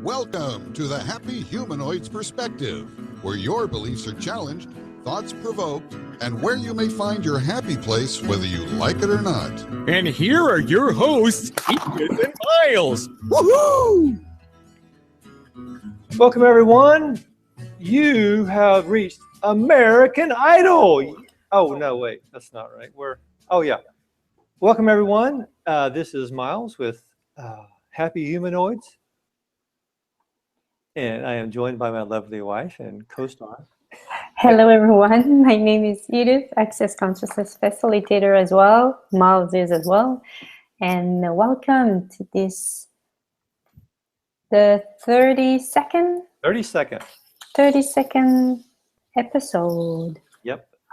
Welcome to the Happy Humanoid's Perspective, where your beliefs are challenged, thoughts provoked, and where you may find your happy place whether you like it or not. And here are your hosts, Edith and Miles. Woohoo! Welcome, everyone. You have reached American Idol. Oh, no, wait, that's not right. Yeah. Welcome, everyone. This is Miles with Happy Humanoids. And I am joined by my lovely wife and co-star. Hello, everyone. My name is Edith, Access Consciousness Facilitator as well. Miles is as well. And welcome to this, the 32nd 30-second episode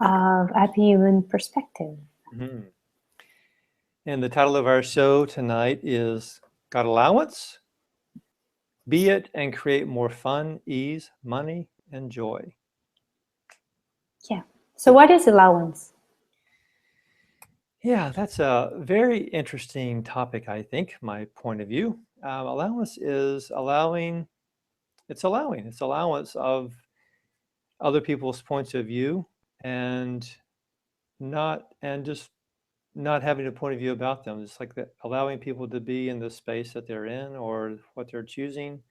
of Happy Human Perspective. Mm-hmm. And the title of our show tonight is Got Allowance? Be it and create more fun, ease, money, and joy. Yeah. So what is allowance? Yeah, that's a very interesting topic, I think, my point of view. Allowance is allowing. It's allowance of other people's points of view and just not having a point of view about them. Just like that, allowing people to be in the space that they're in or what they're choosing,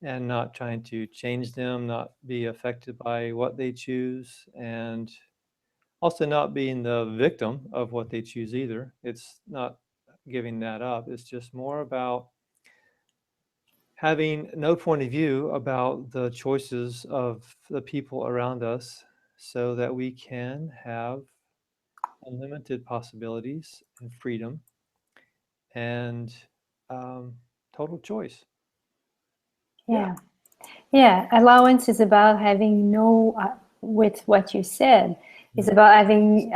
and not trying to change them, not be affected by what they choose, and also not being the victim of what they choose either. It's not giving that up. It's just more about having no point of view about the choices of the people around us so that we can have unlimited possibilities and freedom and total choice. Yeah, allowance is about having with what you said, it's about having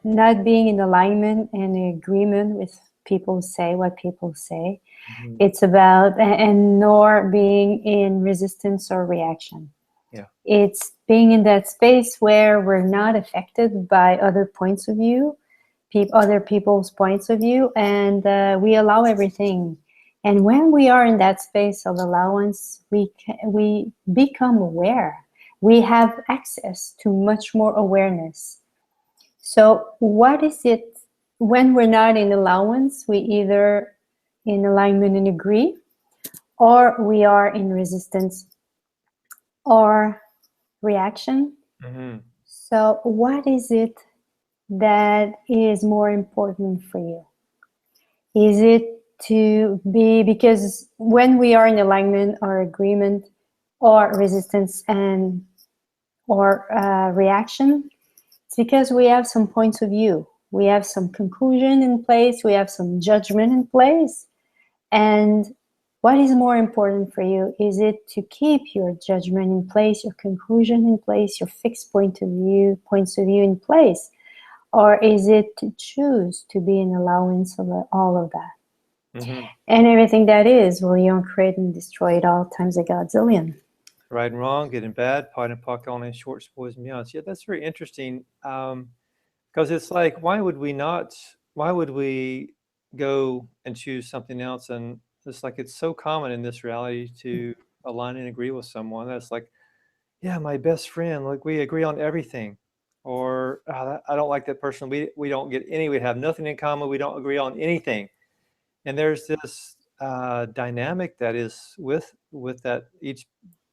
not being in alignment and agreement with what people say. Mm-hmm. It's about, and nor being in resistance or reaction. Yeah. It's being in that space where we're not affected by other points of view, other people's points of view, and we allow everything. And when we are in that space of allowance, we become aware. We have access to much more awareness. So what is it when we're not in allowance? We either in alignment and agree, or we are in resistance or reaction. Mm-hmm. So what is it that is more important for you? Is it to be, because when we are in alignment or agreement or resistance or reaction, it's because we have some points of view. We have some conclusion in place. We have some judgment in place. And what is more important for you? Is it to keep your judgment in place, your conclusion in place, your fixed points of view in place? Or is it to choose to be in allowance of all of that? Mm-hmm. And everything that is, will you create and destroy it all times a godzillion? Right and wrong, good and bad, pot and pock, on and short, boys and beyonds. Yeah, that's very interesting. Because it's like, why would we go and choose something else? And it's like, it's so common in this reality to align and agree with someone. That's like, yeah, my best friend, like we agree on everything. Or I don't like that person. We don't get we have nothing in common. We don't agree on anything. And there's this dynamic that is with that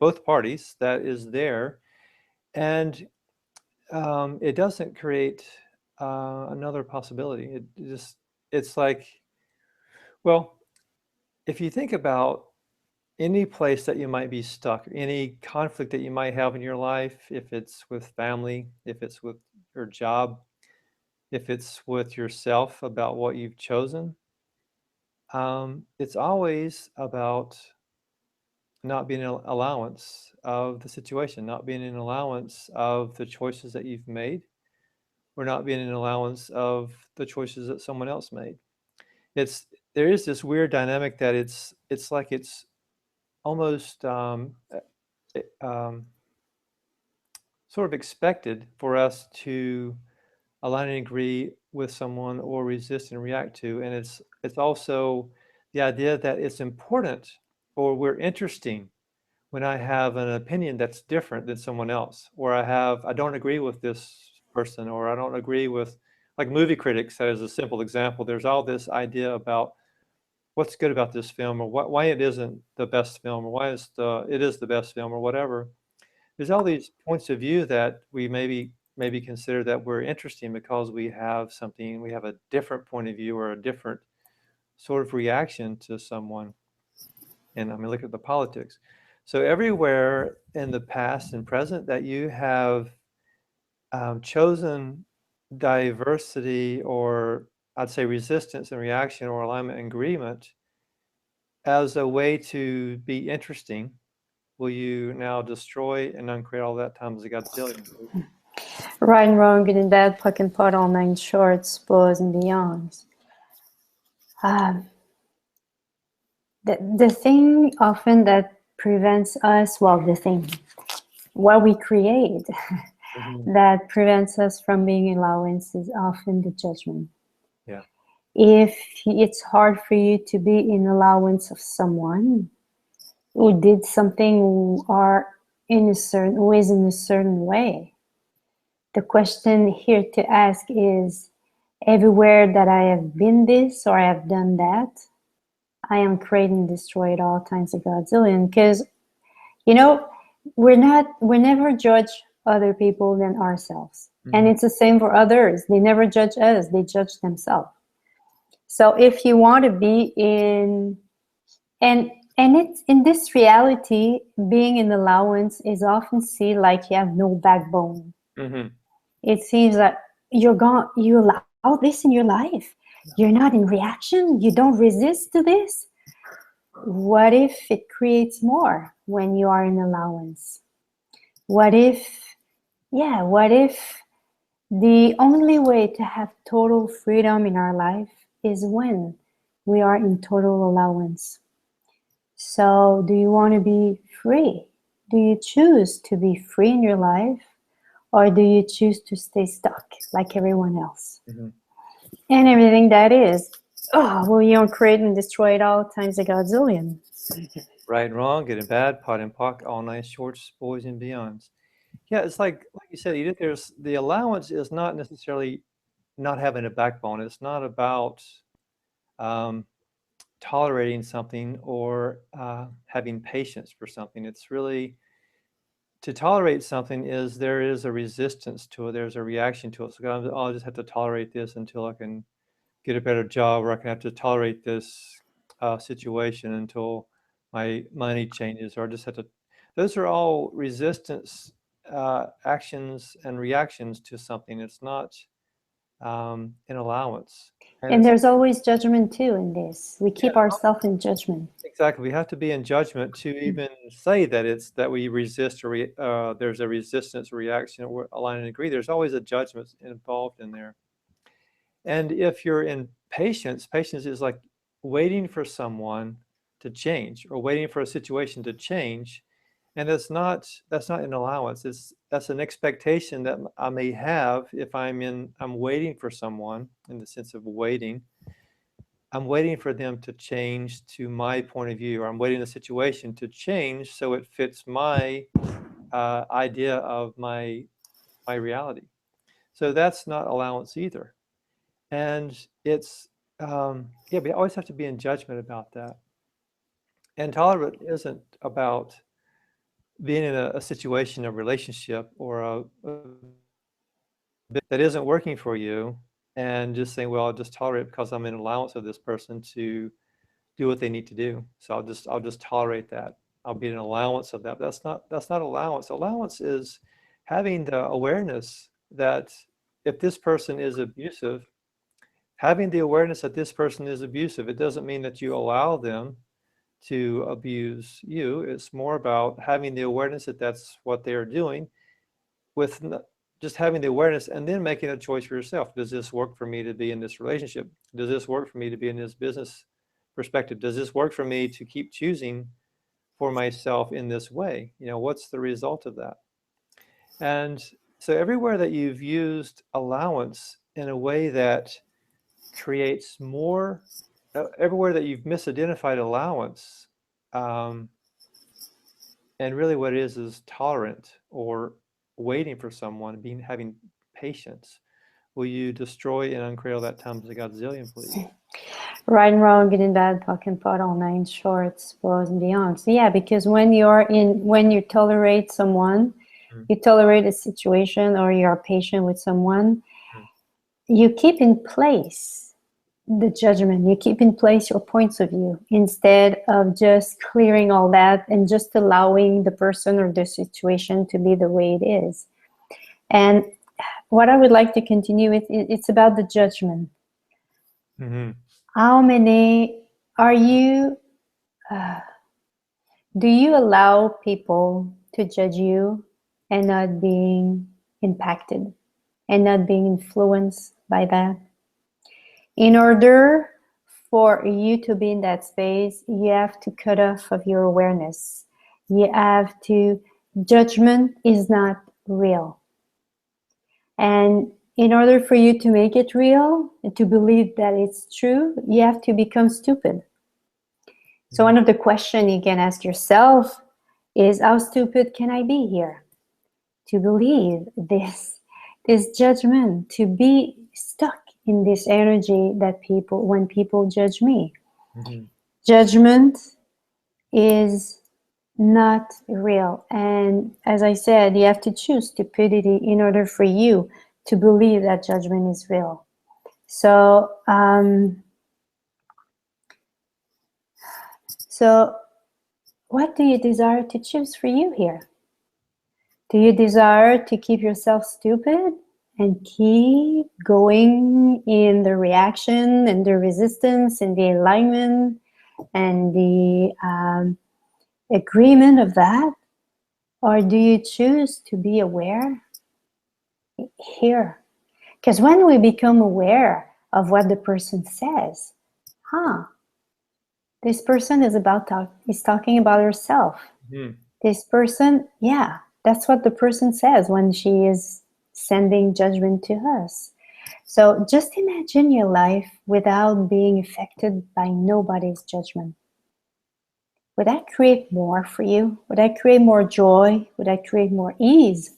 both parties that is there, and it doesn't create another possibility. It's like, well, if you think about any place that you might be stuck, any conflict that you might have in your life, if it's with family, if it's with your job, if it's with yourself about what you've chosen, it's always about not being an allowance of the situation, not being an allowance of the choices that you've made, or not being an allowance of the choices that someone else made. There is this weird dynamic that it's like it's almost sort of expected for us to align and agree with someone or resist and react to, and it's also the idea that it's important or we're interesting when I have an opinion that's different than someone else, or I don't agree with this person, or I don't agree with, like movie critics as a simple example. There's all this idea about what's good about this film, or why it isn't the best film, or why it is the best film, or whatever. There's all these points of view that we maybe consider that we're interesting because we have a different point of view or a different sort of reaction to someone. And I mean, look at the politics. So everywhere in the past and present that you have chosen diversity, or I'd say resistance and reaction, or alignment and agreement as a way to be interesting, will you now destroy and uncreate all that times a godzillion? Right and wrong, good and bad, puck and putt, all nine shorts, boys and beyonds. The thing often that prevents us, well, the thing, what we create that prevents us from being allowance is often the judgment. Yeah. If it's hard for you to be in allowance of someone who did something or in a certain ways in a certain way, the question here to ask is, everywhere that I have been this or I have done that, I am creating and destroy at all times a godzillion. Because, you know, we're never judge other people than ourselves. And it's the same for others. They never judge us, they judge themselves. So if you want to be in, and it's in this reality, being in allowance is often seen like you have no backbone. It seems that you allow this in your life. You're not in reaction. You don't resist to this. What if it creates more when you are in allowance? What if the only way to have total freedom in our life is when we are in total allowance? So do you want to be free? Do you choose to be free in your life? Or do you choose to stay stuck like everyone else? And everything that is, well, you don't create and destroy it all times a godzillion. Right and wrong, good and bad, pot and pock, all nice shorts, boys and beyonds. Yeah, it's like you said, Edith, there's the allowance is not necessarily not having a backbone. It's not about tolerating something or having patience for something. It's really, to tolerate something is there is a resistance to it. There's a reaction to it. So I'll just have to tolerate this until I can get a better job, or I can have to tolerate this situation until my money changes, or I just have to. Those are all resistance actions and reactions to something. It's not an allowance. And there's always judgment too in this. We keep ourselves in judgment. Exactly. We have to be in judgment to even say that we resist, or there's a resistance reaction, or align and agree. There's always a judgment involved in there. And if you're in patience is like waiting for someone to change, or waiting for a situation to change. And that's not an allowance. That's an expectation that I may have if I'm waiting for someone, in the sense of waiting. I'm waiting for them to change to my point of view, or I'm waiting the situation to change so it fits my idea of my reality. So that's not allowance either. And it's, we always have to be in judgment about that. And tolerant isn't about being in a situation, a relationship, or a that isn't working for you, and just saying, well, I'll just tolerate it because I'm in allowance of this person to do what they need to do. So I'll just tolerate that. I'll be in allowance of that. That's not allowance. Allowance is having the awareness that if this person is abusive, having the awareness that this person is abusive. It doesn't mean that you allow them to abuse you. It's more about having the awareness that that's what they are doing, with just having the awareness, and then making a choice for yourself. Does this work for me to be in this relationship? Does this work for me to be in this business perspective? Does this work for me to keep choosing for myself in this way? What's the result of that? And so everywhere that you've used allowance in a way that creates more, everywhere that you've misidentified allowance, and really what it is tolerant or waiting for someone, having patience. Will you destroy and uncradle that times a godzillion, please? Right and wrong, good and bad, puck and pot, all nine shorts, belows and beyond. So yeah, because when you tolerate someone, you tolerate a situation, or you are patient with someone, you keep in place the judgment, you keep in place your points of view, instead of just clearing all that and just allowing the person or the situation to be the way it is. And what I would like to continue with, it's about the judgment. How many are you, do you allow people to judge you and not being impacted and not being influenced by that? In order for you to be in that space, you have to cut off of your awareness. You have to, judgment is not real. And in order for you to make it real and to believe that it's true, you have to become stupid. So one of the questions you can ask yourself is, how stupid can I be here to believe this judgment, to be stuck in this energy that when people judge me? Judgment is not real. And as I said, you have to choose stupidity in order for you to believe that judgment is real. So, what do you desire to choose for you here? Do you desire to keep yourself stupid and keep going in the reaction and the resistance and the alignment and the agreement of that? Or do you choose to be aware here? Because when we become aware of what the person says, this person is talking about herself. This person, yeah, that's what the person says when she is sending judgment to us. So just imagine your life without being affected by nobody's judgment. Would that create more for you? Would that create more joy? Would that create more ease?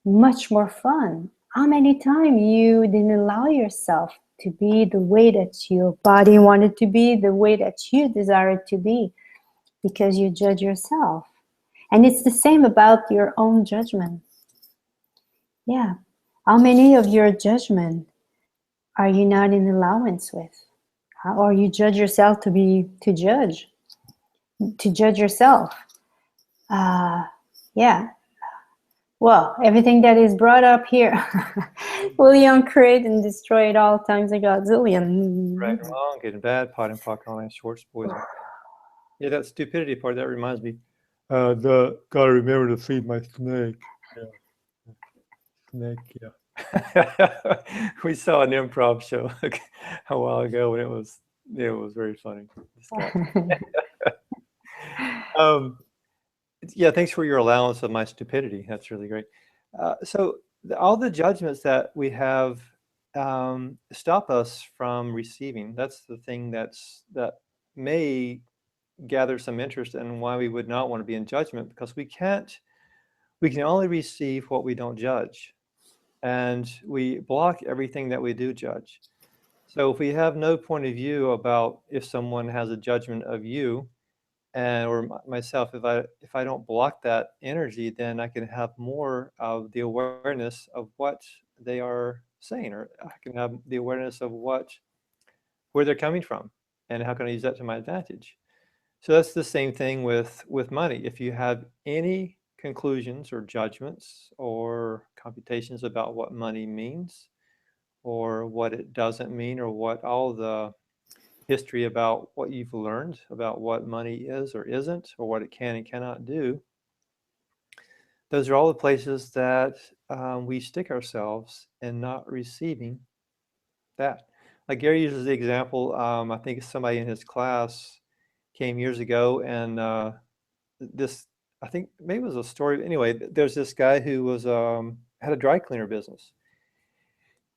Much more fun? How many times you didn't allow yourself to be the way that your body wanted to be, the way that you desired to be, because you judge yourself? And it's the same about your own judgment. Yeah. How many of your judgment are you not in allowance with? Or you judge yourself to judge yourself? Yeah. Well, everything that is brought up here, William create and destroy it all times a godzillion. Right and wrong, good and bad, pot and pock, all nine shorts, boys. Yeah, that stupidity part, that reminds me. Gotta remember to feed my snake. Yeah. Snake, yeah. We saw an improv show a while ago, and it was very funny. Yeah, thanks for your allowance of my stupidity. That's really great. So all the judgments that we have stop us from receiving. That's the thing that may gather some interest in why we would not want to be in judgment, because we can only receive what we don't judge, and we block everything that we do judge. So if we have no point of view about if someone has a judgment of you or myself, if I don't block that energy, then I can have more of the awareness of what they are saying, or I can have the awareness of where they're coming from, and how can I use that to my advantage. So that's the same thing with money. If you have any conclusions or judgments or computations about what money means, or what it doesn't mean, or what all the history about what you've learned about what money is or isn't, or what it can and cannot do, those are all the places that we stick ourselves in not receiving that. Like Gary uses the example, I think somebody in his class came years ago, and I think maybe it was a story. Anyway, there's this guy who was had a dry cleaner business,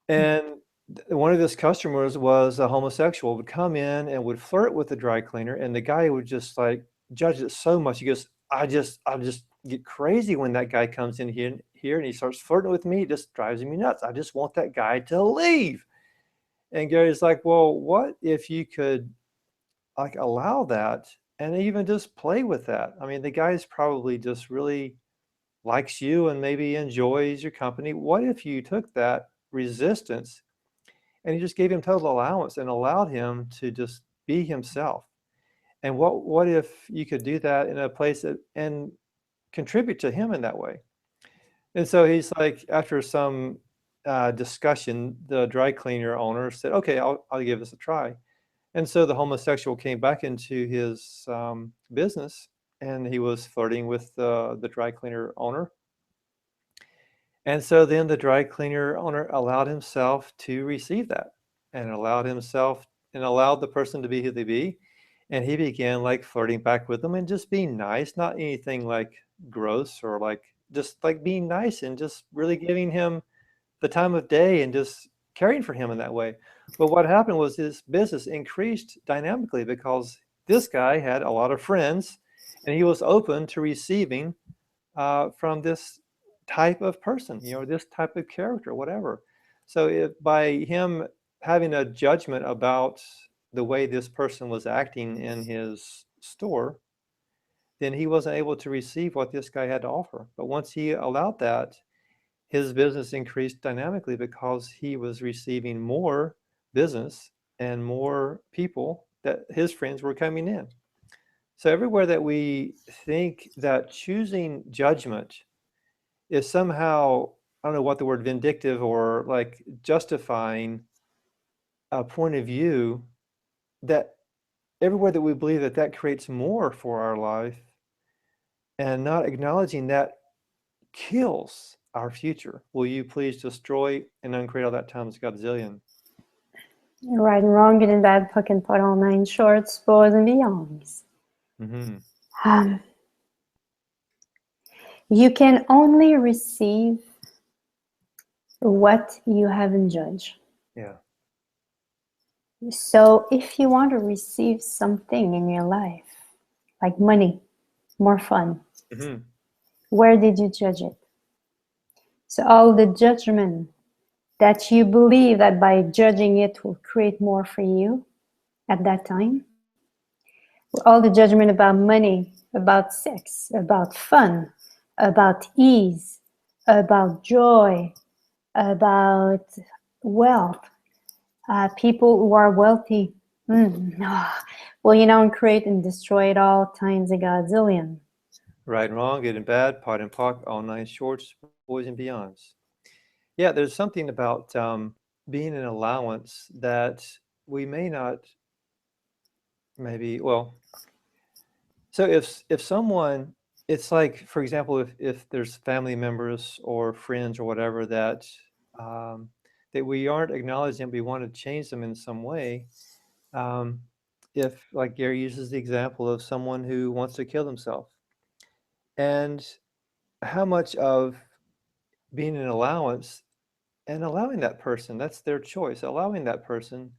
and one of his customers was a homosexual, would come in and would flirt with the dry cleaner, and the guy would just like judged it so much. He goes, I just get crazy when that guy comes in here and he starts flirting with me. It just drives me nuts. I just want that guy to leave. And Gary's like, well, what if you could like allow that and even just play with that? I mean, the guy's probably just really likes you and maybe enjoys your company. What if you took that resistance and you just gave him total allowance and allowed him to just be himself? And what if you could do that in a place that, and contribute to him in that way? And so he's like, after some discussion, the dry cleaner owner said, okay, I'll give this a try. And so the homosexual came back into his business, and he was flirting with the dry cleaner owner. And so then the dry cleaner owner allowed himself to receive that, and allowed the person to be who they be. And he began like flirting back with them and just being nice, not anything like gross, or like just like being nice and just really giving him the time of day and just caring for him in that way. But what happened was his business increased dynamically because this guy had a lot of friends, and he was open to receiving from this type of person, this type of character, whatever. So by him having a judgment about the way this person was acting in his store, then he wasn't able to receive what this guy had to offer. But once he allowed that, his business increased dynamically because he was receiving more business and more people that his friends were coming in. So everywhere that we think that choosing judgment is somehow, I don't know what the word vindictive or like justifying a point of view, that everywhere that we believe that that creates more for our life, and not acknowledging that kills our future. Will you please destroy and uncreate all that times godzillion? Right and wrong, good and bad, puck and putt, all nine shorts, boys and beyonds. Mm-hmm. You can only receive what you haven't judged. Yeah. So if you want to receive something in your life, like money, more fun, Mm-hmm. where did you judge it? So all the judgment that you believe that by judging it will create more for you at that time, all the judgment about money, about sex, about fun, about ease, about joy, about wealth, people who are wealthy, will create and destroy it all times a godzillion. Right and wrong, good and bad, pot and pock, all nine shorts, boys and beyonds. Yeah, there's something about being an allowance that we may not, maybe, well, so if someone, it's like, for example, if there's family members or friends or whatever um, that we aren't acknowledging, we want to change them in some way. Um, if, like Gary uses the example of someone who wants to kill themselves, and how much of being an allowance and allowing that person, that's their choice, allowing that person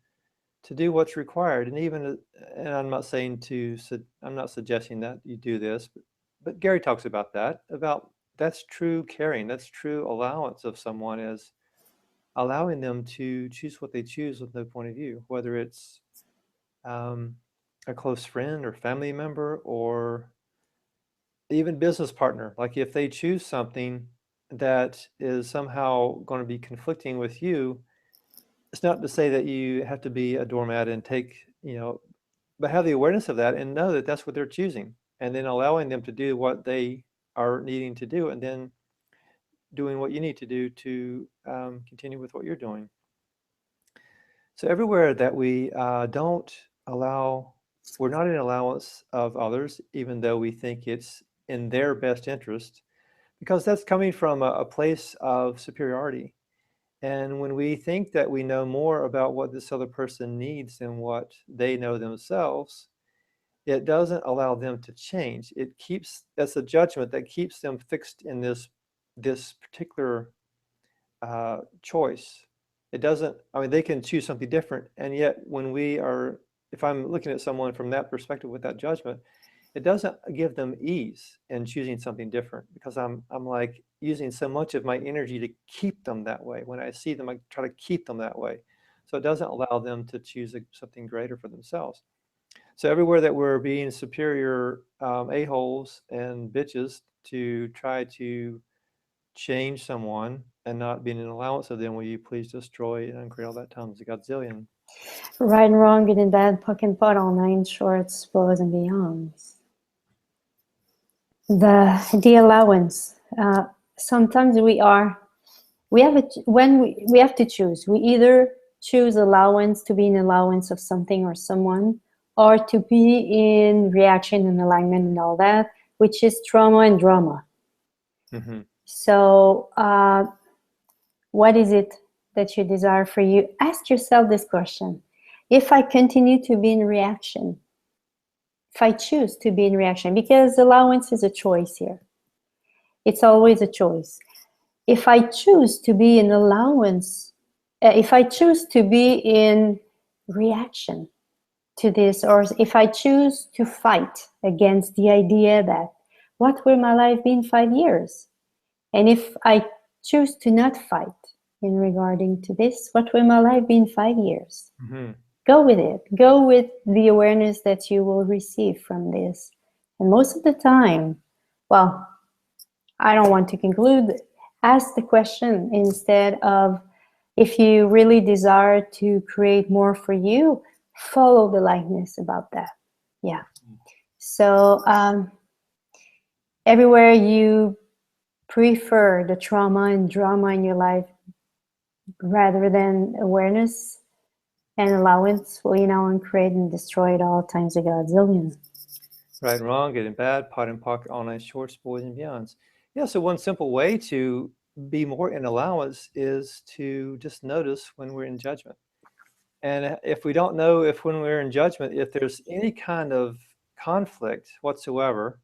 to do what's required. And even, and I'm not saying I'm not suggesting that you do this, but Gary talks about that, about that's true caring, that's true allowance of someone, is allowing them to choose what they choose with no point of view, whether it's a close friend or family member or even business partner. Like if they choose something that is somehow going to be conflicting with you, it's not to say that you have to be a doormat and take, but have the awareness of that and know that that's what they're choosing, and then allowing them to do what they are needing to do, and then doing what you need to do to continue with what you're doing. So everywhere that we don't allow, we're not in allowance of others, even though we think it's in their best interest, because that's coming from a place of superiority. And when we think that we know more about what this other person needs than what they know themselves, it doesn't allow them to change. That's a judgment that keeps them fixed in this particular choice. It doesn't, I mean, they can choose something different. And yet if I'm looking at someone from that perspective with that judgment, it doesn't give them ease in choosing something different, because I'm like using so much of my energy to keep them that way. When I see them, I try to keep them that way. So it doesn't allow them to choose something greater for themselves. So everywhere that we're being superior a-holes and bitches to try to change someone and not being an allowance of them, will you please destroy and create all that times a godzillion? Right and wrong, good and bad, puck and putt, all nine shorts, bows and beyonds. The allowance. Sometimes we have to choose. We either choose allowance, to be in allowance of something or someone, or to be in reaction and alignment and all that, which is trauma and drama. Mm-hmm. So what is it that you desire for you? Ask yourself this question. If I continue to be in reaction, if I choose to be in reaction, because allowance is a choice here. It's always a choice. If I choose to be in allowance, if I choose to be in reaction to this, or if I choose to fight against the idea that what will my life be in 5 years? And if I choose to not fight in regarding to this, what will my life be in 5 years? Mm-hmm. Go with it. Go with the awareness that you will receive from this. And most of the time, well, I don't want to conclude. Ask the question instead of, if you really desire to create more for you, follow the lightness about that. Yeah. So everywhere you prefer the trauma and drama in your life rather than awareness and allowance, will you now uncreate and destroy it all times a godzillion. Right and wrong, good and bad, pot and pocket, all nine shorts, boys and beyonds. Yeah, so one simple way to be more in allowance is to just notice when we're in judgment. And if we don't know if when we're in judgment, if there's any kind of conflict whatsoever,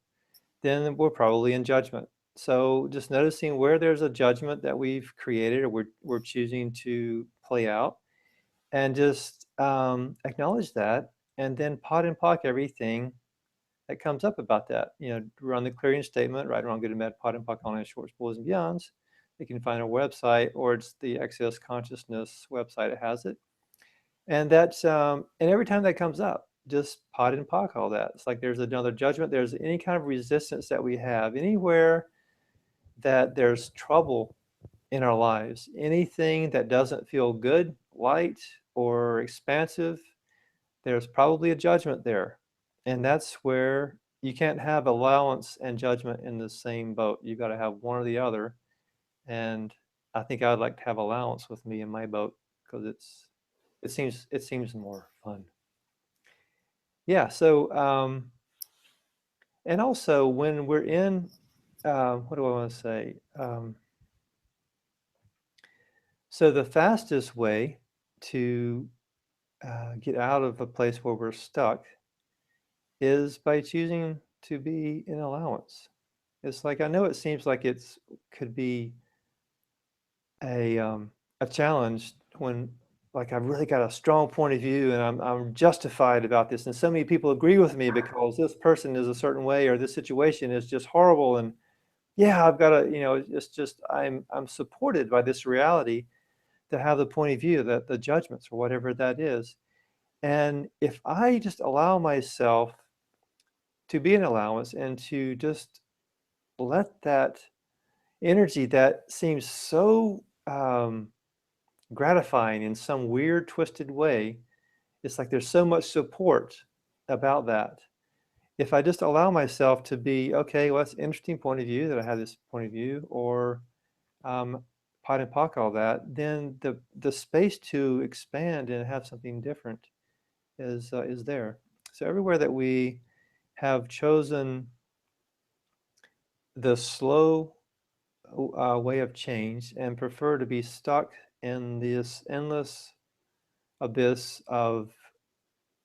then we're probably in judgment. So just noticing where there's a judgment that we've created or we're choosing to play out, and just acknowledge that, and then pot and pock everything that comes up about that. Run the clearing statement, right, wrong, good and bad, pot and pock, all nine shorts, boys and beyonds. You can find our website, or it's the Access Consciousness website. It has it. And that's and every time that comes up, just pot and pock all that. It's like there's another judgment. There's any kind of resistance that we have anywhere that there's trouble in our lives, anything that doesn't feel good, light, or expansive, there's probably a judgment there. And that's where you can't have allowance and judgment in the same boat. You've got to have one or the other. And I think I'd like to have allowance with me in my boat, because it seems more fun. Yeah. So and also when we're in what do I want to say? So the fastest way to get out of a place where we're stuck is by choosing to be in allowance. It's like, I know it seems like could be a challenge when, like, I've really got a strong point of view and I'm justified about this, and so many people agree with me because this person is a certain way or this situation is just horrible, and yeah, I've got to, it's just I'm supported by this reality to have the point of view, that the judgments or whatever that is. And if I just allow myself to be an allowance and to just let that energy that seems so gratifying in some weird, twisted way, it's like there's so much support about that. If I just allow myself to be, okay, well, that's an interesting point of view that I have this point of view, or pot and pock all that, then the space to expand and have something different is there. So everywhere that we have chosen the slow way of change and prefer to be stuck in this endless abyss of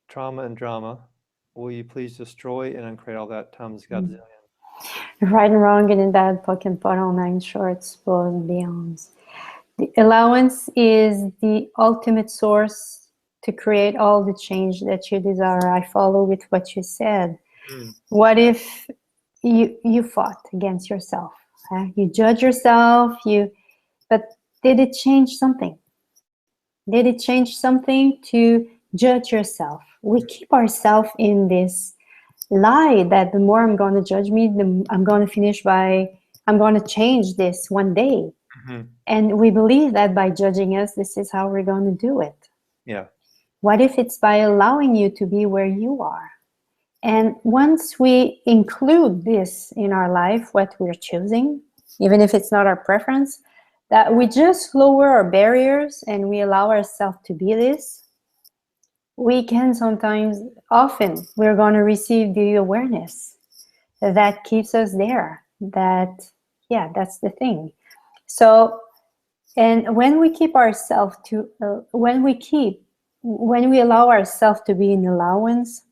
trauma and drama, will you please destroy and uncreate all that times godzillion? Right and wrong, good and bad, puck and putt, all nine shorts, bows and beyonds. The allowance is the ultimate source to create all the change that you desire. I follow with what you said. Mm. What if you fought against yourself? You judge yourself, but did it change something? Did it change something to judge yourself? We keep ourselves in this lie that the more I'm going to judge me, I'm going to finish by, I'm going to change this one day. Mhm. And we believe that by judging us, this is how we're going to do it. Yeah. What if it's by allowing you to be where you are? And once we include this in our life, what we're choosing, even if it's not our preference, that we just lower our barriers and we allow ourselves to be this, we can sometimes, often, we're going to receive the awareness that keeps us there. That, yeah, that's the thing. So, and when we keep ourselves to, when we allow ourselves to be in allowance,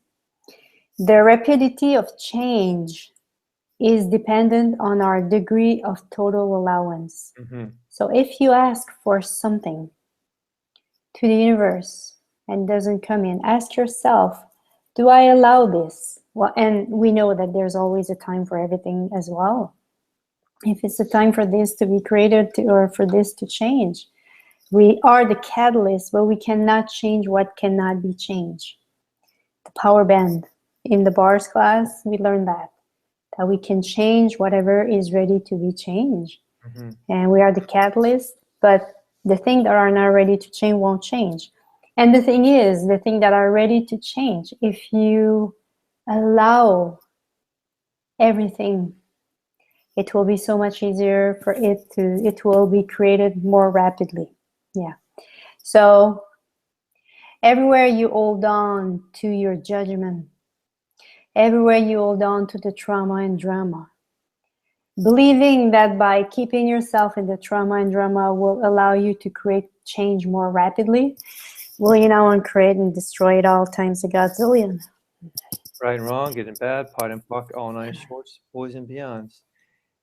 the rapidity of change is dependent on our degree of total allowance. Mm-hmm. So if you ask for something to the universe and doesn't come in, ask yourself, do I allow this? Well, and we know that there's always a time for everything as well. If it's a time for this to be created or for this to change, we are the catalyst, but we cannot change what cannot be changed. The power band. In the bars class, we learned that we can change whatever is ready to be changed. Mm-hmm. And we are the catalyst, but the things that are not ready to change won't change. And the thing is, the things that are ready to change, if you allow everything, it will be so much easier for it will be created more rapidly. Yeah. So everywhere you hold on to your judgment, everywhere you hold on to the trauma and drama, believing that by keeping yourself in the trauma and drama will allow you to create change more rapidly, well, you know, and create and destroy it all times a godzillion. Right and wrong, good and bad, pot and puck, all nine shorts, boys and beyonds.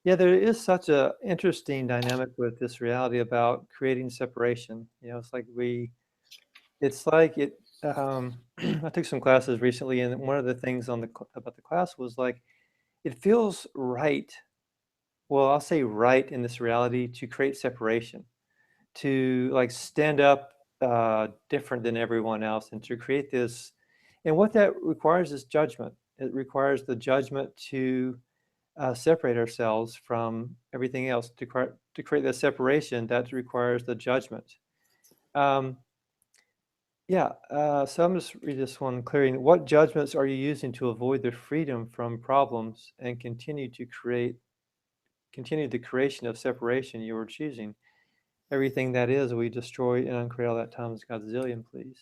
Yeah, there is such a interesting dynamic with this reality about creating separation. You know, it's like it. I took some classes recently, and one of the things about the class was like, it feels right. Well, I'll say right in this reality to create separation, to like stand up different than everyone else, and to create this. And what that requires is judgment. It requires the judgment to separate ourselves from everything else. To create that separation, that requires the judgment. Um, yeah, so I'm just read this one clearing. What judgments are you using to avoid the freedom from problems and continue the creation of separation you are choosing? Everything that is, we destroy and uncreate all that times Godzillion, please.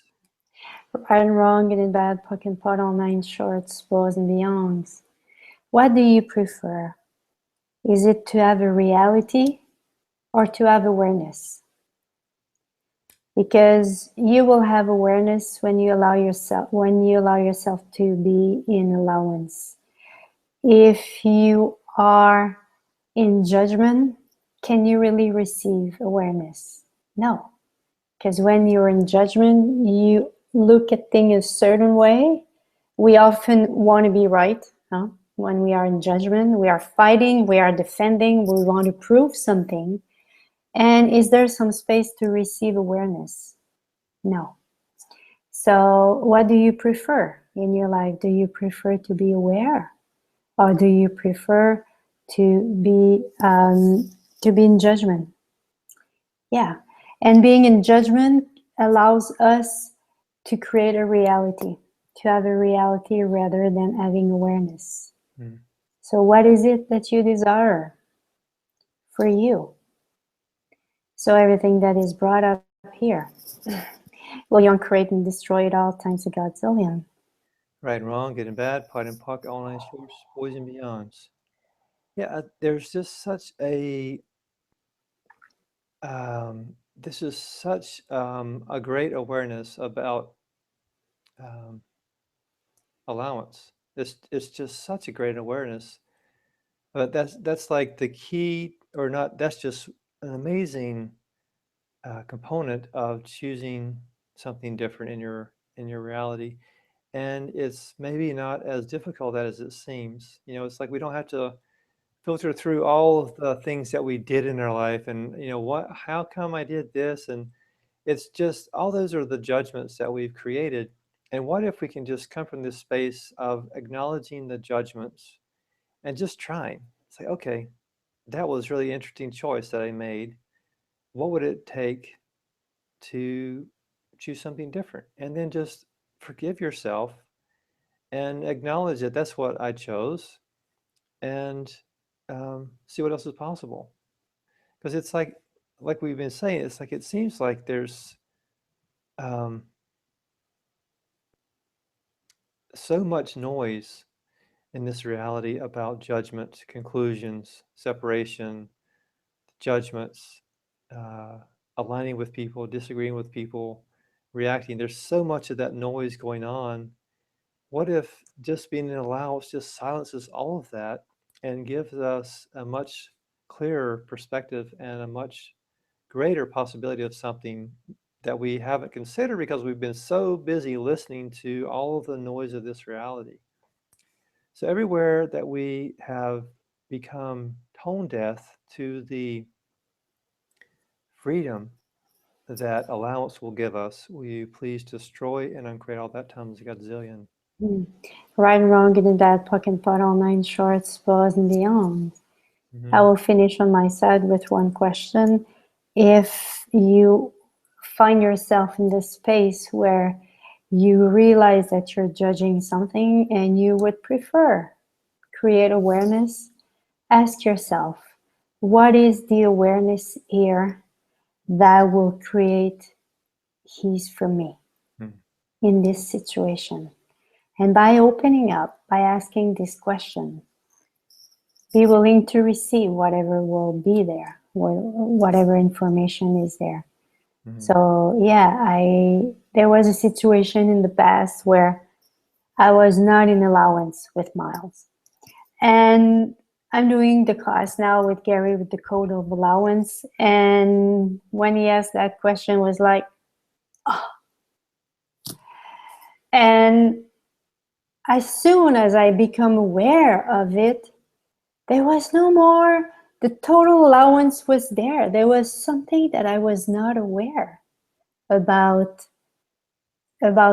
Right and wrong, good and bad, puck and pot, all nine shorts, boys and beyonds. What do you prefer? Is it to have a reality or to have awareness? Because you will have awareness when you allow yourself to be in allowance. If you are in judgment, can you really receive awareness? No, because when you're in judgment, you look at things a certain way. We often want to be right. When we are in judgment, we are fighting, we are defending, we want to prove something. And is there some space to receive awareness? No. So what do you prefer in your life? Do you prefer to be aware, or do you prefer to be in judgment? Yeah, and being in judgment allows us to create a reality, to have a reality rather than having awareness. Mm. So what is it that you desire for you? So everything that is brought up here, will you create and destroy it all times a godzillion? Right and wrong, good and bad, pot and puck, all nine shorts, boys and beyonds. Yeah, there's just such a this is such a great awareness about um, allowance. It's just such a great awareness. But that's like the key, or not. That's just an amazing component of choosing something different in your reality. and it's maybe not as difficult as it seems. You know, it's like we don't have to filter through all of the things that we did in our life, and you know, how come I did this, and it's just all those are the judgments that we've created. And what if we can just come from this space of acknowledging the judgments and just trying? Say, okay, that was really interesting choice that I made. What would it take to choose something different? And then just forgive yourself and acknowledge that that's what I chose, and see what else is possible. Because it's like we've been saying, it's like it seems like there's um, so much noise in this reality about judgment, conclusions, separation, judgments, uh, aligning with people, disagreeing with people, reacting. There's so much of that noise going on. What if just being in allowance just silences all of that and gives us a much clearer perspective and a much greater possibility of something that we haven't considered because we've been so busy listening to all of the noise of this reality? So everywhere that we have become tone deaf to the freedom that allowance will give us, will you please destroy and uncreate all that times a godzillion? Right and wrong, good and bad, puck and pot, all nine shorts, bows and beyond. I will finish on my side with one question. If you find yourself in this space where you realize that you're judging something and you would prefer create awareness, ask yourself, what is the awareness here that will create ease for me in this situation? And by opening up, by asking this question, be willing to receive whatever will be there, whatever information is there. So yeah, there was a situation in the past where I was not in allowance with Miles. And I'm doing the class now with Gary with the code of allowance. And when he asked that question, was like, oh. And as soon as I become aware of it, there was no more, the total allowance was there. There was something that I was not aware about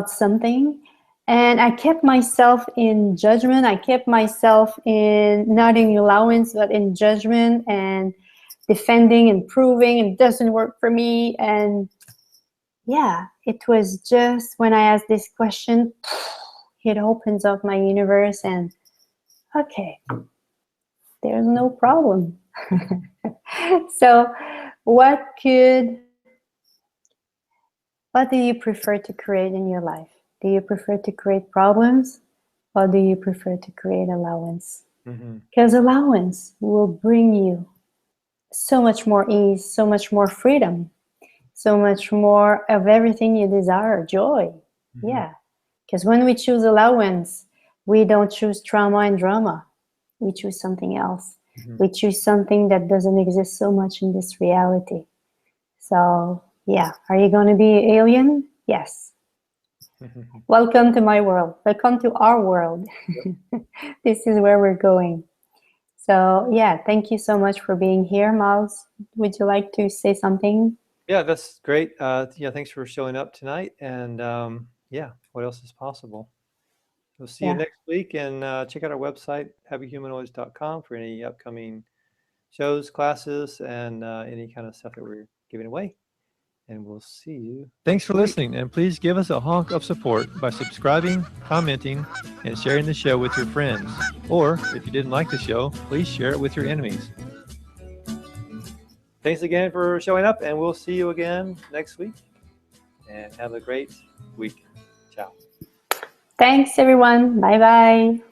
something. And I kept myself in judgment. I kept myself in not in allowance, but in judgment and defending and proving it doesn't work for me. And yeah, it was just when I asked this question, it opens up my universe and okay, there's no problem. So what do you prefer to create in your life? Do you prefer to create problems or do you prefer to create allowance? Because allowance will bring you so much more ease, so much more freedom, so much more of everything you desire, joy. Yeah, because when we choose allowance, we don't choose trauma and drama. We choose something else. We choose something that doesn't exist so much in this reality. So yeah, are you going to be alien? Yes. Welcome to my world. Welcome to our world. This is where we're going. So yeah, thank you so much for being here, Miles. Would you like to say something? Yeah, that's great. Yeah, thanks for showing up tonight. And yeah, what else is possible? We'll see you next week, and check out our website, happyhumanoids.com, for any upcoming shows, classes, and any kind of stuff that we're giving away. And we'll see you. Thanks for listening, and please give us a honk of support by subscribing, commenting, and sharing the show with your friends. Or if you didn't like the show, please share it with your enemies. Thanks again for showing up, and we'll see you again next week. And have a great week. Ciao. Thanks, everyone. Bye-bye.